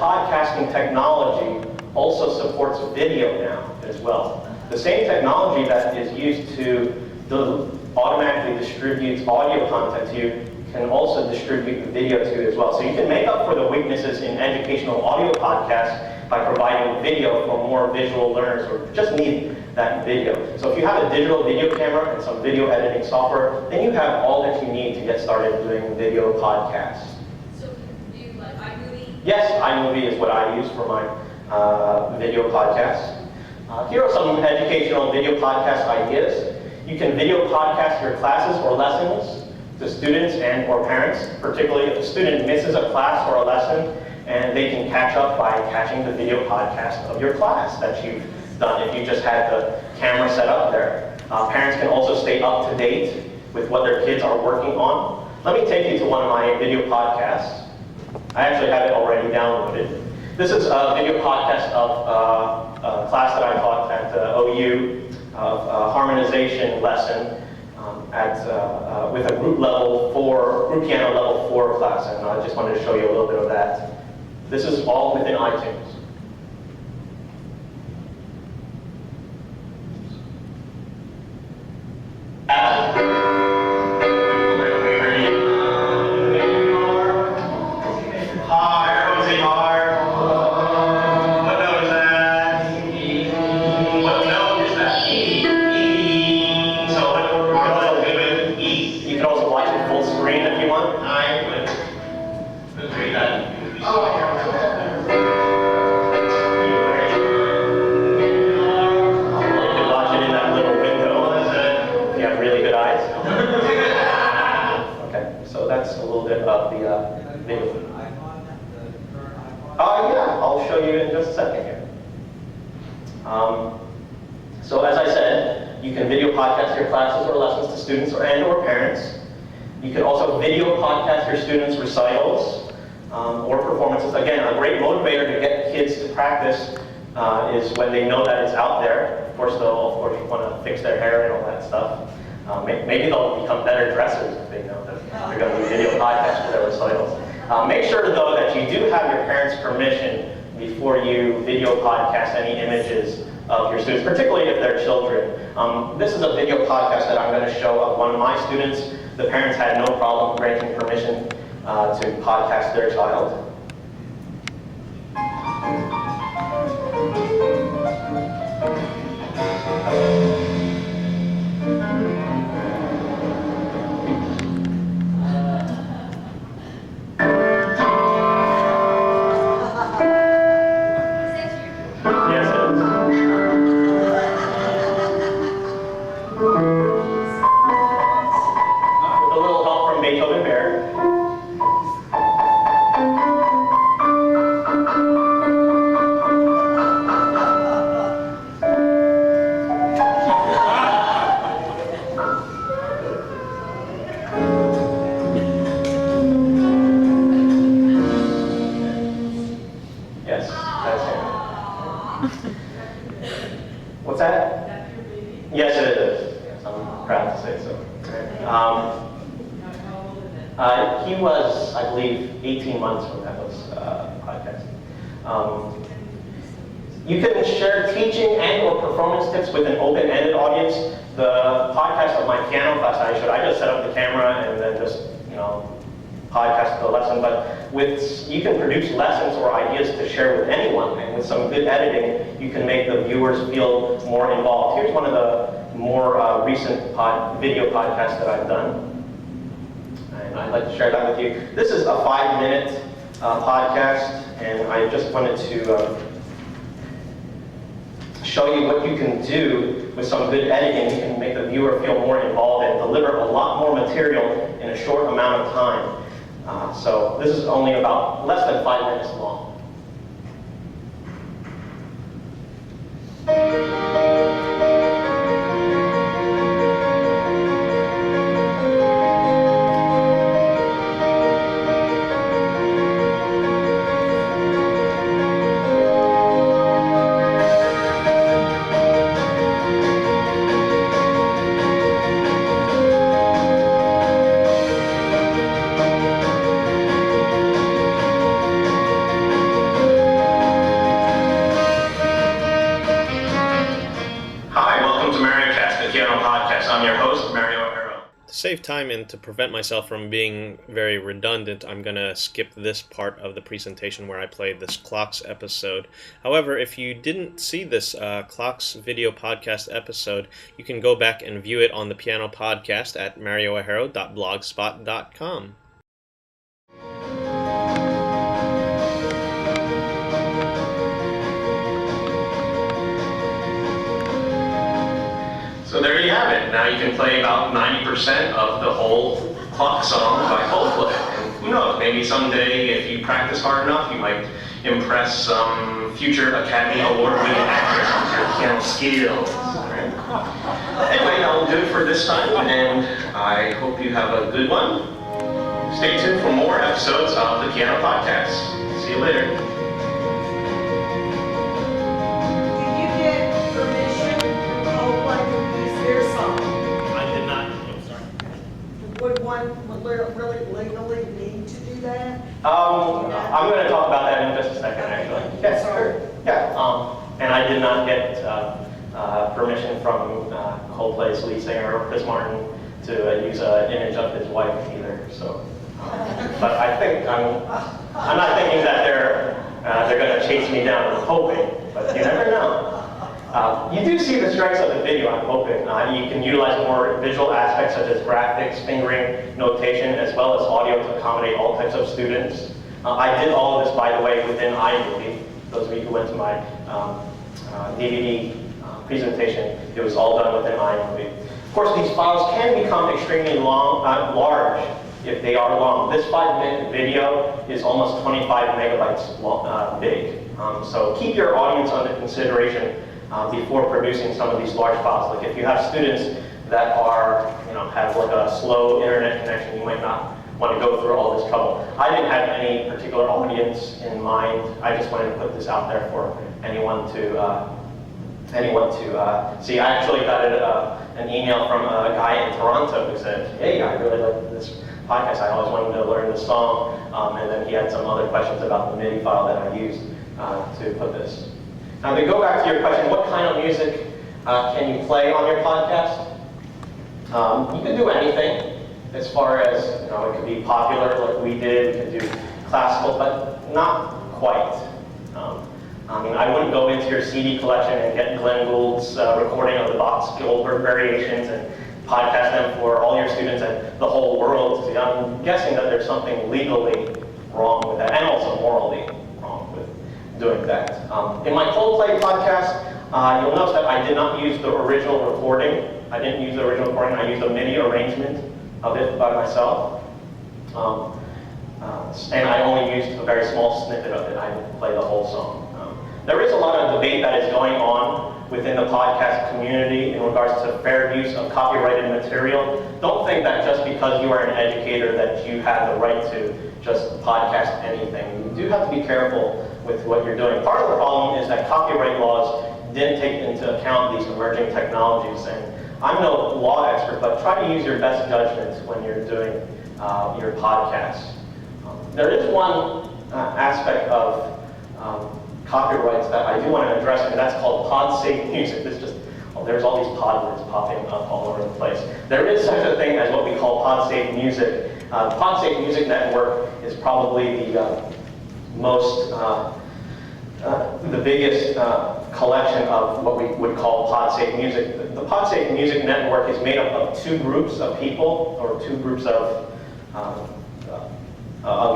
podcasting technology also supports video now as well. The same technology that is used to automatically distribute audio content to you can also distribute video to you as well. So you can make up for the weaknesses in educational audio podcasts by providing video for more visual learners who just need that video. So if you have a digital video camera and some video editing software, then you have all that you need to get started doing video podcasts. So do you like iMovie? Yes, iMovie is what I use for my video podcasts. Here are some educational video podcast ideas. You can video podcast your classes or lessons to students and or parents, particularly if a student misses a class or a lesson, and they can catch up by catching the video podcast of your class that you've done if you just had the camera set up there. Parents can also stay up to date with what their kids are working on. Let me take you to one of my video podcasts. I actually have it already downloaded. This is a video podcast of a class that I taught at OU, of a harmonization lesson with a group piano level 4 class, and I just wanted to show you a little bit of that. This is all within iTunes. So as I said, you can video podcast your classes or lessons to students or parents. You can also video podcast your students' recitals or performances. Again, a great motivator to get kids to practice is when they know that it's out there. Of course, they'll want to fix their hair and all that stuff. Maybe they'll become better dressers if they know that they're going to do video podcasts for their recitals. Make sure, though, that you do have your parents' permission before you video podcast any images of your students, particularly if they're children. This is a video podcast that I'm going to show of one of my students. The parents had no problem granting permission to podcast their child. What's that? That's your baby? Yes, it is. Yes, I'm proud to say so. He was, I believe, 18 months when that was podcast. You can share teaching and or performance tips with an open-ended audience. The podcast of my piano class I showed, I just set up the camera and then just, podcast the lesson, but you can produce lessons or ideas to share with anyone, and with some good editing, you can make the viewers feel more involved. Here's one of the more recent video podcasts that I've done, and I'd like to share that with you. This is a 5-minute podcast, and I just wanted to show you what you can do with some good editing. You can make the viewer feel more involved and deliver a lot more material in a short amount of time. So this is only about less than 5 minutes long. save time and to prevent myself from being very redundant, I'm going to skip this part of the presentation where I played this Clocks episode. However, if you didn't see this Clocks video podcast episode, you can go back and view it on the Piano Podcast at marioahero.blogspot.com. So there you have it. Now you can play about 90% of the whole clock song by Coldplay. And who knows, maybe someday if you practice hard enough, you might impress some future Academy Award-winning actress with your piano skills. Right? Anyway, that will do it for this time, and I hope you have a good one. Stay tuned for more episodes of the Piano Podcast. See you later. Would one really legally need to do that? I'm going to talk about that in just a second, actually. Yes, sure. Yeah, and I did not get permission from Coldplay's lead singer, Chris Martin, to use an image of his wife either. So, but I think I'm not thinking that they're going to chase me down. I'm hoping, but you never know. You do see the strengths of the video, I'm hoping. You can utilize more visual aspects such as graphics, fingering, notation, as well as audio to accommodate all types of students. I did all of this, by the way, within iMovie. Those of you who went to my DVD presentation, it was all done within iMovie. Of course, these files can become extremely large if they are long. This 5-minute video is almost 25 megabytes big. So keep your audience under consideration before producing some of these large files. Like if you have students that are, have like a slow internet connection, you might not want to go through all this trouble. I didn't have any particular audience in mind. I just wanted to put this out there for anyone to see. I actually got an email from a guy in Toronto who said, "Hey, I really like this podcast. I always wanted to learn the song." And then he had some other questions about the MIDI file that I used to put this. Now, to go back to your question, what kind of music can you play on your podcast? You can do anything as far as, it could be popular like we did, you could do classical, but not quite. I wouldn't go into your CD collection and get Glenn Gould's recording of the Bach Goldberg variations and podcast them for all your students and the whole world to see. I'm guessing that there's something legally wrong with that, and also morally wrong with doing that. In my Coldplay podcast, you'll notice that I did not use the original recording. I didn't use the original recording. I used a MIDI arrangement of it by myself. And I only used a very small snippet of it. I didn't play the whole song. There is a lot of debate that is going on within the podcast community in regards to fair use of copyrighted material. Don't think that just because you are an educator that you have the right to just podcast anything. You do have to be careful with what you're doing. Part of the problem is that copyright laws didn't take into account these emerging technologies. And I'm no law expert, but try to use your best judgment when you're doing your podcast. There is one aspect of copyrights that I do want to address, and that's called Podsafe music. There's all these pod words popping up all over the place. There is such a thing as what we call Podsafe music. The Podsafe Music Network is probably the the biggest collection of what we would call Podsafe music. The Podsafe Music Network is made up of two groups of people, or two groups of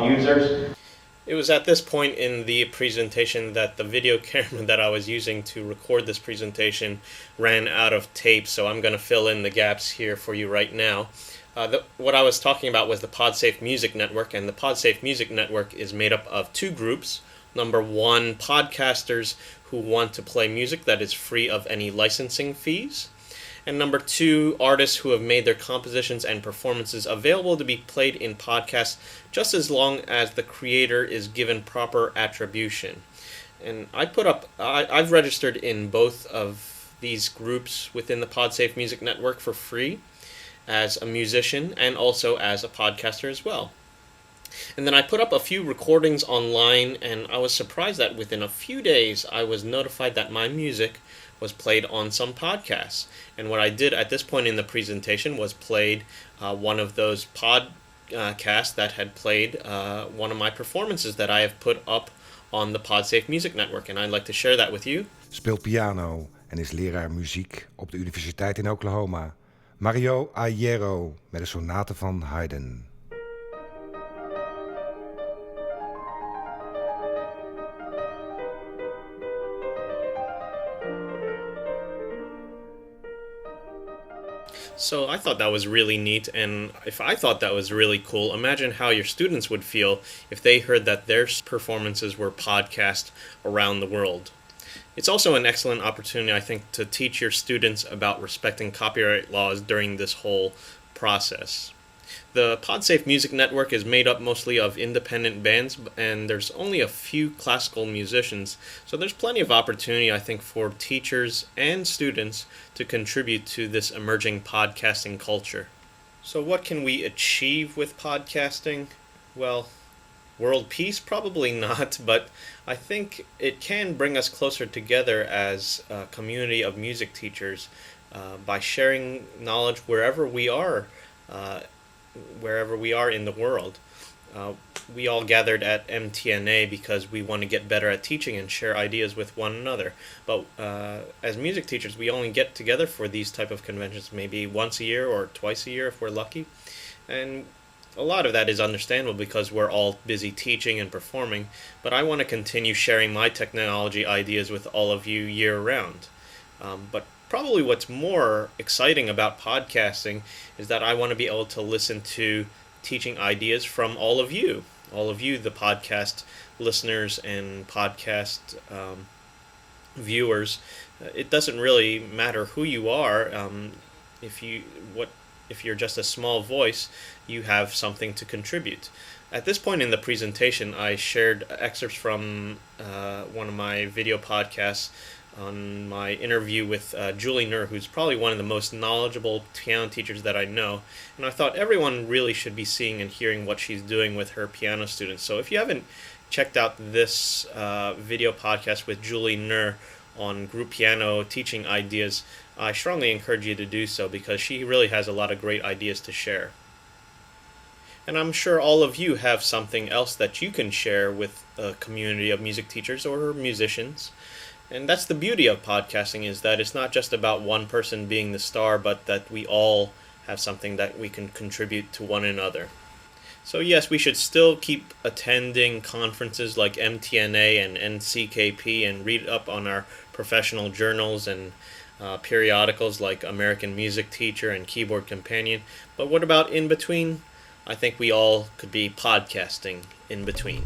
users. It was at this point in the presentation that the video camera that I was using to record this presentation ran out of tape, so I'm going to fill in the gaps here for you right now. What I was talking about was the Podsafe Music Network, and the Podsafe Music Network is made up of two groups. Number one, podcasters who want to play music that is free of any licensing fees. And number two, artists who have made their compositions and performances available to be played in podcasts just as long as the creator is given proper attribution. And I've registered in both of these groups within the Podsafe Music Network for free as a musician and also as a podcaster as well. And then I put up a few recordings online, and I was surprised that within a few days I was notified that my music was played on some podcasts. And what I did at this point in the presentation was played one of those podcasts that had played one of my performances that I have put up on the Podsafe Music Network, and I'd like to share that with you. Speelt piano en is leraar muziek op de universiteit in Oklahoma. Mario Aiero met de sonate van Haydn. So I thought that was really neat, and if I thought that was really cool, imagine how your students would feel if they heard that their performances were podcast around the world. It's also an excellent opportunity, I think, to teach your students about respecting copyright laws during this whole process. The Podsafe Music Network is made up mostly of independent bands, and there's only a few classical musicians, so there's plenty of opportunity, I think, for teachers and students to contribute to this emerging podcasting culture. So what can we achieve with podcasting? Well, world peace? Probably not, but I think it can bring us closer together as a community of music teachers by sharing knowledge wherever we are in the world. We all gathered at MTNA because we want to get better at teaching and share ideas with one another. But as music teachers, we only get together for these type of conventions maybe once a year or twice a year if we're lucky. And a lot of that is understandable because we're all busy teaching and performing. But I want to continue sharing my technology ideas with all of you year-round. But probably what's more exciting about podcasting is that I want to be able to listen to teaching ideas from all of you, the podcast listeners and podcast viewers. It doesn't really matter who you are. If you're just a small voice, you have something to contribute. At this point in the presentation, I shared excerpts from one of my video podcasts on my interview with Julie Nur, who's probably one of the most knowledgeable piano teachers that I know. And I thought everyone really should be seeing and hearing what she's doing with her piano students. So if you haven't checked out this video podcast with Julie Nur on group piano teaching ideas, I strongly encourage you to do so because she really has a lot of great ideas to share. And I'm sure all of you have something else that you can share with a community of music teachers or musicians. And that's the beauty of podcasting, is that it's not just about one person being the star, but that we all have something that we can contribute to one another. So yes, we should still keep attending conferences like MTNA and NCKP and read up on our professional journals and periodicals like American Music Teacher and Keyboard Companion. But what about in between? I think we all could be podcasting in between.